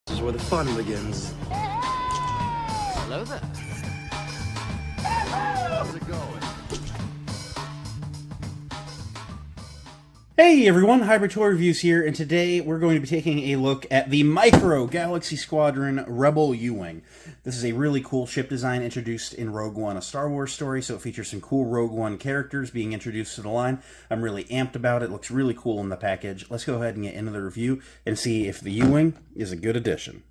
This is where the fun begins. Hello there. How's it going? Hey everyone, Hybrid Toy Reviews here, and today we're going to be taking a look at the Micro Galaxy Squadron Rebel UWing. This is a really cool ship design introduced in Rogue One, a Star Wars story, so it features some cool Rogue One characters being introduced to the line. I'm really amped about it. It looks really cool in the package. Let's go ahead and get into the review and see if the UWing is a good addition.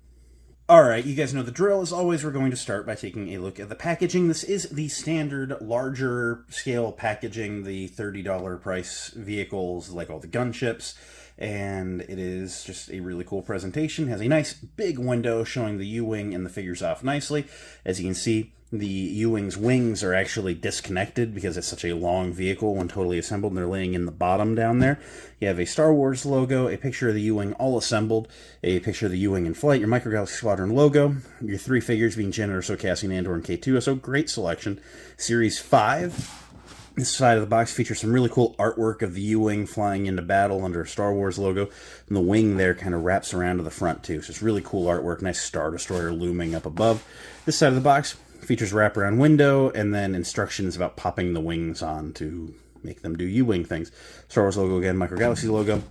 Alright, you guys know the drill. As always, we're going to start by taking a look at the packaging. This is the standard, larger scale packaging, the $30 price vehicles, like all the gunships, and it is just a really cool presentation. It has a nice big window showing the U-Wing and the figures off nicely. As you can see, the U-Wing's wings are actually disconnected because it's such a long vehicle when totally assembled, and they're laying in the bottom down there. You have a Star Wars logo, a picture of the U-Wing all assembled, a picture of the U-Wing in flight, your Micro Galaxy Squadron logo, your three figures being Jyn Erso, Cassian Andor, and K2SO. Great selection. Series 5. This side of the box features some really cool artwork of the U-Wing flying into battle under a Star Wars logo. And the wing there kind of wraps around to the front too. So it's really cool artwork. Nice Star Destroyer looming up above. This side of the box features wraparound window and then instructions about popping the wings on to make them do U-Wing things. Star Wars logo again, Micro Galaxy logo.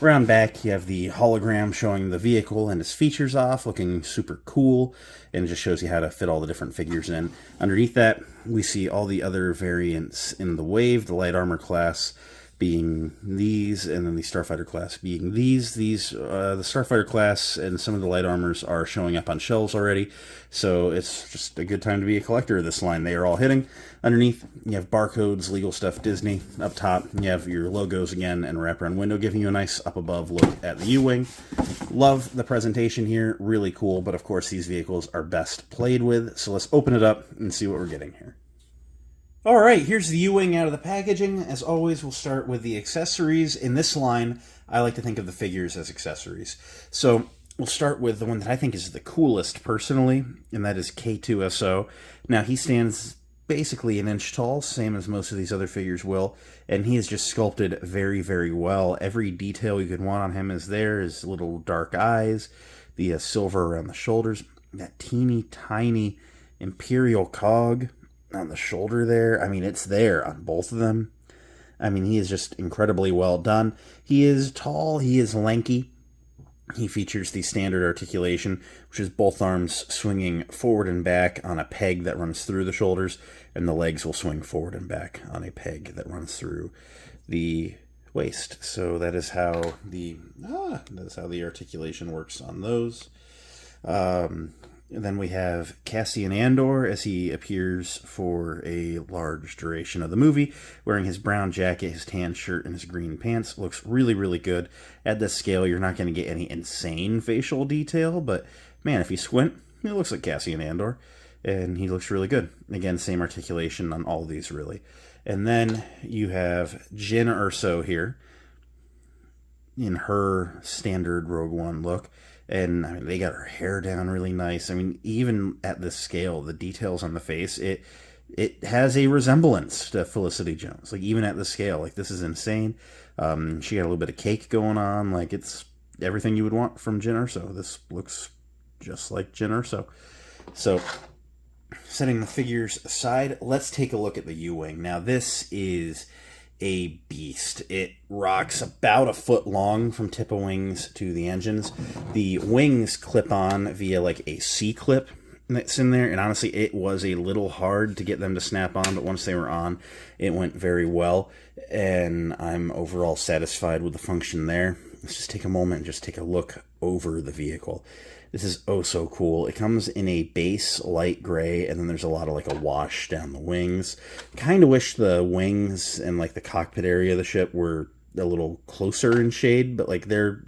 Around back, you have the hologram showing the vehicle and its features off, looking super cool, and it just shows you how to fit all the different figures in. Underneath that, we see all the other variants in the wave, the light armor class being these, and then the Starfighter class being these. The Starfighter class and some of the light armors are showing up on shelves already, so it's just a good time to be a collector of this line. They are all hitting. Underneath, you have barcodes, legal stuff, Disney. Up top, you have your logos again and wraparound window, giving you a nice up above look at the U-Wing. Love the presentation here, really cool, but of course these vehicles are best played with, so let's open it up and see what we're getting here. Alright, here's the U-Wing out of the packaging. As always, we'll start with the accessories. In this line, I like to think of the figures as accessories. So, we'll start with the one that I think is the coolest personally, and that is K2SO. Now, he stands basically an inch tall, same as most of these other figures will, and he is just sculpted very, very well. Every detail you could want on him is there. His little dark eyes, the silver around the shoulders, that teeny tiny Imperial cog on the shoulder there. I mean, it's there on both of them. I mean, he is just incredibly well done. He is tall, he is lanky. He features the standard articulation, which is both arms swinging forward and back on a peg that runs through the shoulders, and the legs will swing forward and back on a peg that runs through the waist. So that is how the articulation works on those. And then we have Cassian Andor as he appears for a large duration of the movie, wearing his brown jacket, his tan shirt, and his green pants. Looks really, really good. At this scale, you're not going to get any insane facial detail, but man, if you squint, it looks like Cassian Andor, and he looks really good. Again, same articulation on all these, really. And then you have Jyn Erso here in her standard Rogue One look. And I mean, they got her hair down really nice. I mean, even at this scale, the details on the face, it has a resemblance to Felicity Jones. Like, even at the scale, like, this is insane. She got a little bit of cake going on. Like, it's everything you would want from Jyn Erso. This looks just like Jyn Erso. So, setting the figures aside, let's take a look at the U-Wing. Now, this is a beast. It rocks about a foot long from tip of wings to the engines. The wings clip on via like a C-clip that's in there, and honestly it was a little hard to get them to snap on, but once they were on, it went very well, and I'm overall satisfied with the function there. Let's just take a moment and just take a look over the vehicle. This is oh so cool. It comes in a base light gray, and then there's a lot of like a wash down the wings. Kind of wish the wings and like the cockpit area of the ship were a little closer in shade, but like they're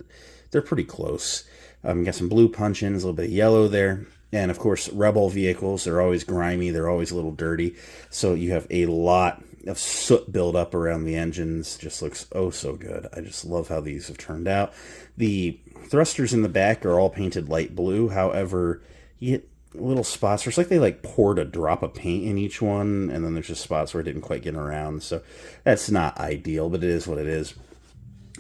pretty close. Got some blue punch-ins, a little bit of yellow there. And of course, Rebel vehicles, they're always grimy, they're always a little dirty. So you have a lot of soot buildup around the engines. Just looks oh so good. I just love how these have turned out. The thrusters in the back are all painted light blue. However, you get little spots where it's like they like poured a drop of paint in each one, and then there's just spots where it didn't quite get around. So that's not ideal, but it is what it is.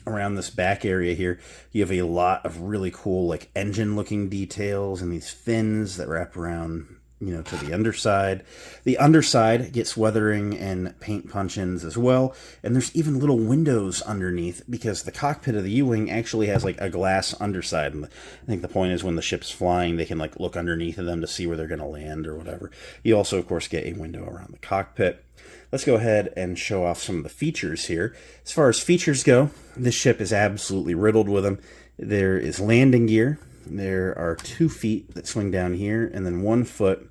around this back area here, you have a lot of really cool like engine looking details and these fins that wrap around, you know, to the underside. The underside gets weathering and paint punch-ins as well, and there's even little windows underneath because the cockpit of the U-Wing actually has like a glass underside, and I think the point is when the ship's flying they can like look underneath of them to see where they're going to land or whatever. You also of course get a window around the cockpit. Let's go ahead and show off some of the features here. As far as features go, this ship is absolutely riddled with them. There is landing gear. There are 2 feet that swing down here, and then 1 foot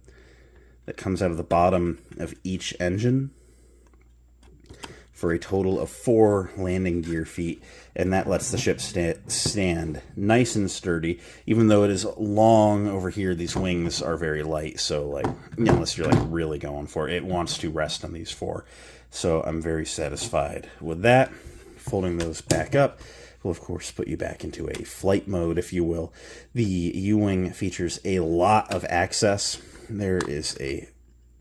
that comes out of the bottom of each engine, for a total of 4 landing gear feet, and that lets the ship stand nice and sturdy. Even though it is long over here, these wings are very light, so like, unless you're like really going for it, it wants to rest on these 4. So I'm very satisfied with that. Folding those back up will of course put you back into a flight mode, if you will. The U-Wing features a lot of access. There is a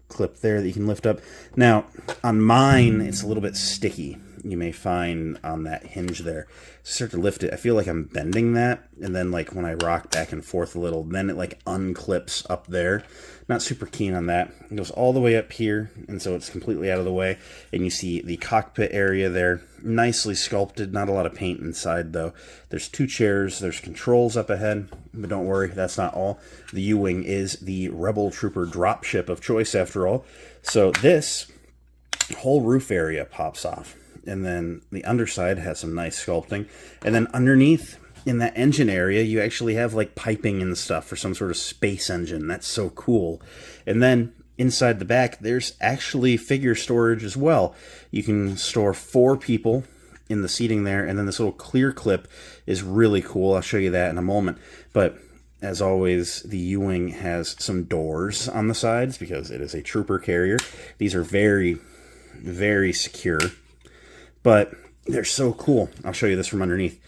clip there that you can lift up. Now, on mine, it's a little bit sticky. You may find on that hinge there. Start to lift it, I feel like I'm bending that, and then like when I rock back and forth a little, then it like unclips up there. Not super keen on that. It goes all the way up here, and so it's completely out of the way, and you see the cockpit area there, nicely sculpted. Not a lot of paint inside though. There's 2 chairs, there's controls up ahead, but don't worry, that's not all. The U-Wing is the Rebel Trooper dropship of choice after all. So this whole roof area pops off, and then the underside has some nice sculpting, and then underneath in that engine area you actually have like piping and stuff for some sort of space engine. That's so cool. And then inside the back there's actually figure storage as well. You can store 4 people in the seating there, and then this little clear clip is really cool. I'll show you that in a moment. But as always, the U-Wing has some doors on the sides because it is a trooper carrier. These are very, very secure, but they're so cool. I'll show you this from underneath.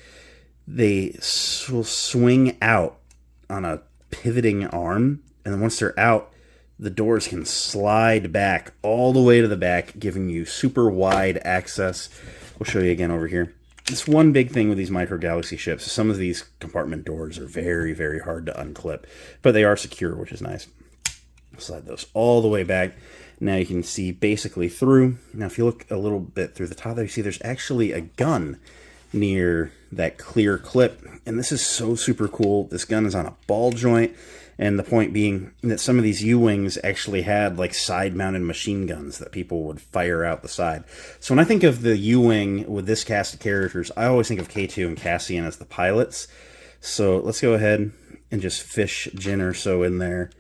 They will swing out on a pivoting arm, and then once they're out, the doors can slide back all the way to the back, giving you super wide access. We'll show you again over here. This one big thing with these micro Galaxy ships, some of these compartment doors are very, very hard to unclip, but they are secure, which is nice. Slide those all the way back. Now you can see basically through. Now if you look a little bit through the top there, you see there's actually a gun near that clear clip, and this is so super cool. This gun is on a ball joint, and the point being that some of these U-Wings actually had like side-mounted machine guns that people would fire out the side. So when I think of the U-Wing with this cast of characters, I always think of K2 and Cassian as the pilots. So let's go ahead and just fish Jyn or so in there,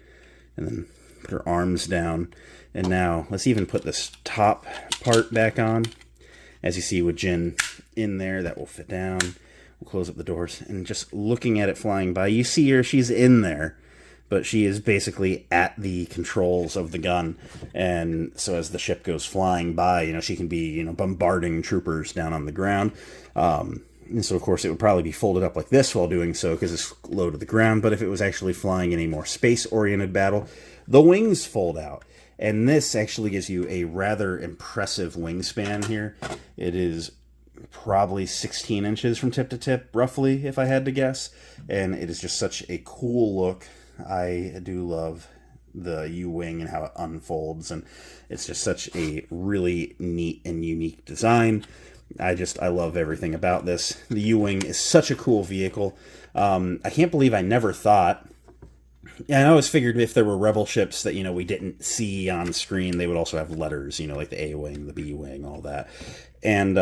and then put her arms down. And now let's even put this top part back on. As you see with Jyn in there, that will fit down. We'll close up the doors, and just looking at it flying by, you see her, she's in there, but she is basically at the controls of the gun. And so as the ship goes flying by, you know, she can be, you know, bombarding troopers down on the ground. And so of course it would probably be folded up like this while doing so because it's low to the ground. But if it was actually flying in a more space-oriented battle, the wings fold out. And this actually gives you a rather impressive wingspan here. It is probably 16 inches from tip to tip, roughly, if I had to guess. And it is just such a cool look. I do love the U-Wing and how it unfolds, and it's just such a really neat and unique design. I love everything about this. The U-Wing is such a cool vehicle. I can't believe I never thought... And I always figured if there were Rebel ships that, you know, we didn't see on screen, they would also have letters, you know, like the A-Wing, the B-Wing, all that. And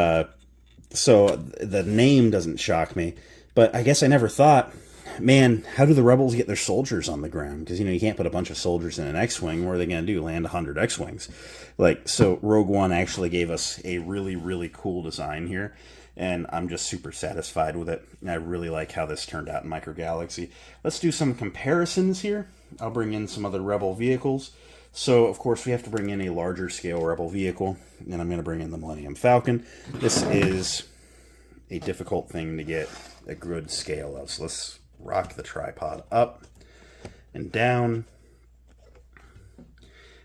so the name doesn't shock me. But I guess I never thought, man, how do the Rebels get their soldiers on the ground? Because, you know, you can't put a bunch of soldiers in an X-Wing. What are they going to do, land 100 X-Wings? Like, so Rogue One actually gave us a really, really cool design here. And I'm just super satisfied with it. And I really like how this turned out in Micro Galaxy. Let's do some comparisons here. I'll bring in some other Rebel vehicles. So, of course, we have to bring in a larger scale Rebel vehicle. And I'm going to bring in the Millennium Falcon. This is a difficult thing to get a good scale of. So let's rock the tripod up and down.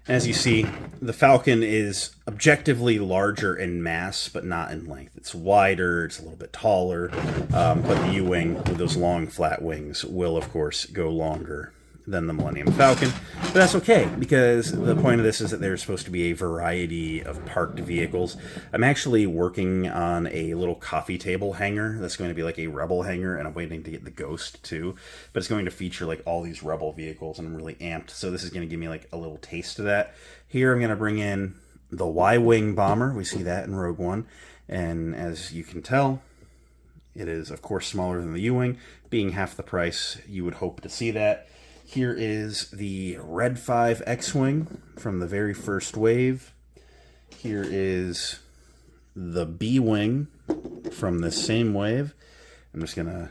As you see, the Falcon is objectively larger in mass, but not in length. It's wider, it's a little bit taller, but the U-Wing, with those long, flat wings, will, of course, go longer than the Millennium Falcon. But that's okay, because the point of this is that there's supposed to be a variety of parked vehicles. I'm actually working on a little coffee table hanger that's going to be like a Rebel hanger, and I'm waiting to get the Ghost too. But it's going to feature like all these Rebel vehicles, and I'm really amped. So this is going to give me like a little taste of that. Here I'm going to bring in the Y-Wing bomber. We see that in Rogue One. And as you can tell, it is, of course, smaller than the U-Wing. Being half the price, you would hope to see that. Here is the Red 5 X-Wing from the very first wave. Here is the B-Wing from this same wave. I'm just going to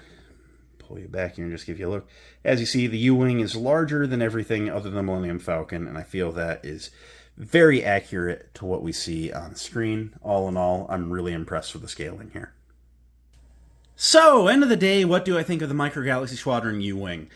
pull you back here and just give you a look. As you see, the U-Wing is larger than everything other than the Millennium Falcon, and I feel that is very accurate to what we see on screen. All in all, I'm really impressed with the scaling here. So, end of the day, what do I think of the Micro Galaxy Squadron U-Wing?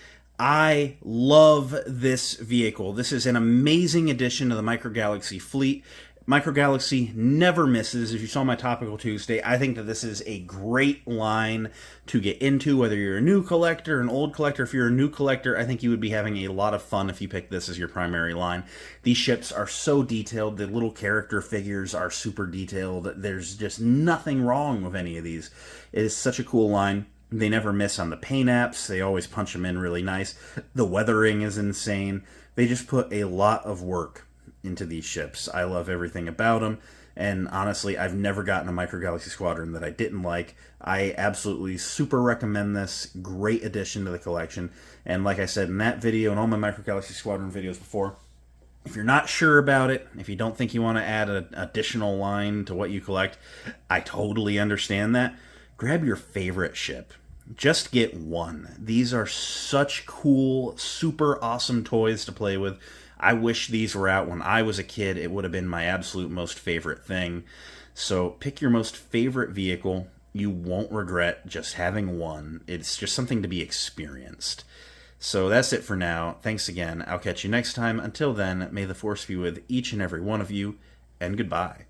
I love this vehicle. This is an amazing addition to the Micro Galaxy fleet. Micro Galaxy never misses. If you saw my Topical Tuesday, I think that this is a great line to get into, whether you're a new collector, an old collector. If you're a new collector, I think you would be having a lot of fun if you pick this as your primary line. These ships are so detailed. The little character figures are super detailed. There's just nothing wrong with any of these. It is such a cool line. They never miss on the paint apps. They always punch them in really nice. The weathering is insane. They just put a lot of work into these ships. I love everything about them. And honestly, I've never gotten a Micro Galaxy Squadron that I didn't like. I absolutely super recommend this. Great addition to the collection. And like I said in that video and all my Micro Galaxy Squadron videos before, if you're not sure about it, if you don't think you want to add an additional line to what you collect, I totally understand that. Grab your favorite ship. Just get one. These are such cool, super awesome toys to play with. I wish these were out when I was a kid. It would have been my absolute most favorite thing. So pick your most favorite vehicle. You won't regret just having one. It's just something to be experienced. So that's it for now. Thanks again. I'll catch you next time. Until then, may the Force be with each and every one of you, and goodbye.